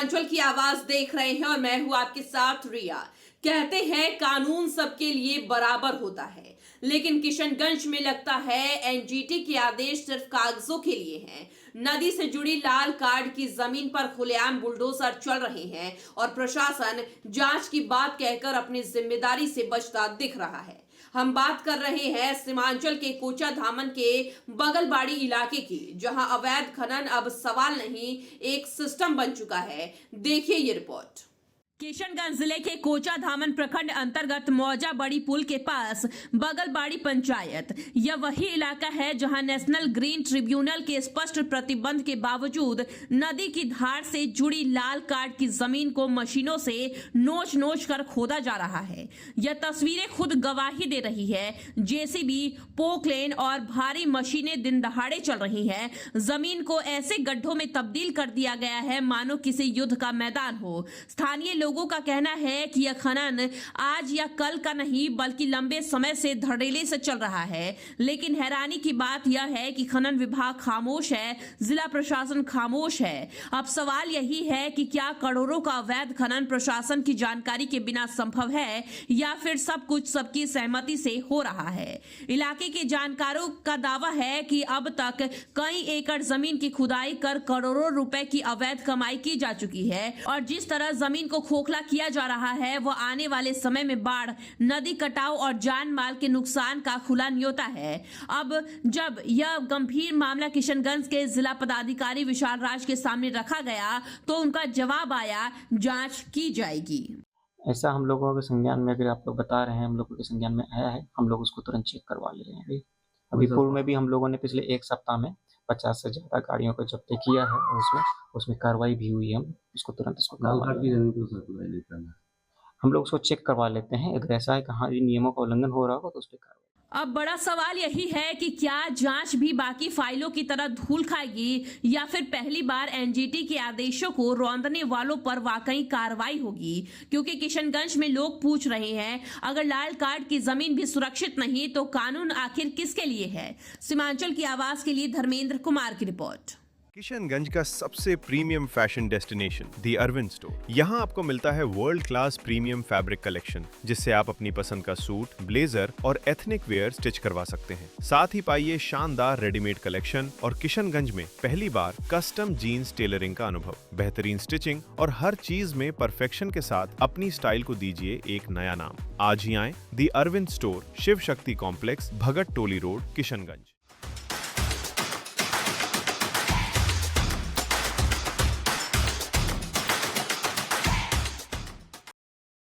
सीमांचल की आवाज देख रहे हैं और मैं हूं आपके साथ रिया। कहते हैं कानून सबके लिए बराबर होता है, लेकिन किशनगंज में लगता है एनजीटी के आदेश सिर्फ कागजों के लिए हैं। नदी से जुड़ी लाल कार्ड की जमीन पर खुलेआम बुलडोजर चल रहे हैं और प्रशासन जांच की बात कहकर अपनी जिम्मेदारी से बचता दिख रहा है। हम बात कर रहे हैं सीमांचल के कोचा धामन के बगलबाड़ी इलाके की, जहां अवैध खनन अब सवाल नहीं एक सिस्टम बन चुका है। देखिए ये रिपोर्ट। किशनगंज जिले के कोचा धामन प्रखंड अंतर्गत मौजा बड़ी पुल के पास बगलबाड़ी पंचायत, यह वही इलाका है जहां नेशनल ग्रीन ट्रिब्यूनल के स्पष्ट प्रतिबंध के बावजूद नदी की धार से जुड़ी लाल कार्ड की जमीन को मशीनों से नोच नोच कर खोदा जा रहा है। यह तस्वीरें खुद गवाही दे रही है। जेसीबी, पोकलेन और भारी मशीनें दिन दहाड़े चल रही हैं। जमीन को ऐसे गड्ढों में तब्दील कर दिया गया है मानो किसी युद्ध का मैदान हो। स्थानीय लोगों का कहना है कि यह खनन आज या कल का नहीं बल्कि लंबे समय से धड़ल्ले से चल रहा है। लेकिन हैरानी की बात यह है कि खनन विभाग खामोश है, जिला प्रशासन खामोश है। अब सवाल यही है कि क्या करोड़ों का अवैध खनन प्रशासन की जानकारी के बिना संभव है या फिर सब कुछ सबकी सहमति से हो रहा है। इलाके के जानकारों का दावा है कि अब तक कई एकड़ जमीन की खुदाई कर करोड़ों रुपए की अवैध कमाई की जा चुकी है और जिस तरह जमीन को खोखला किया जा रहा है वो आने वाले समय में बाढ़, नदी कटाव और जान माल के नुकसान का खुला न्योता है। अब जब यह गंभीर मामला किशनगंज के जिला पदाधिकारी विशाल राज के सामने रखा गया तो उनका जवाब आया, जांच की जाएगी। ऐसा हम लोगों के संज्ञान में, अगर आप लोग बता रहे हैं, हम लोगों के संज्ञान में आया है, हम लोग उसको तुरंत चेक करवा ले रहे हैं। अभी पूर्व में भी हम लोगों ने पिछले एक सप्ताह में 50 से ज़्यादा गाड़ियों को जब्त किया है और उसमें कार्रवाई भी हुई है। हम उसको तुरंत हम लोग उसको चेक करवा लेते हैं। अगर ऐसा है कि हाँ नियमों का उल्लंघन हो रहा हो तो उस पर कार्रवाई। अब बड़ा सवाल यही है कि क्या जांच भी बाकी फाइलों की तरह धूल खाएगी या फिर पहली बार एनजीटी के आदेशों को रौंदने वालों पर वाकई कार्रवाई होगी। क्योंकि किशनगंज में लोग पूछ रहे हैं, अगर लाल कार्ड की जमीन भी सुरक्षित नहीं तो कानून आखिर किसके लिए है। सीमांचल की आवाज के लिए धर्मेंद्र कुमार की रिपोर्ट। किशनगंज का सबसे प्रीमियम फैशन डेस्टिनेशन दी अरविंद स्टोर। यहाँ आपको मिलता है world class premium fabric collection, जिससे आप अपनी पसंद का सूट, ब्लेजर और एथनिक वेयर स्टिच करवा सकते हैं। साथ ही पाइए शानदार रेडीमेड कलेक्शन और किशनगंज में पहली बार कस्टम जीन्स टेलरिंग का अनुभव, बेहतरीन स्टिचिंग और हर चीज में परफेक्शन के साथ अपनी स्टाइल को दीजिए एक नया नाम। आज ही आए दी अरविंद स्टोर, शिव शक्ति कॉम्प्लेक्स, भगत टोली रोड, किशनगंज।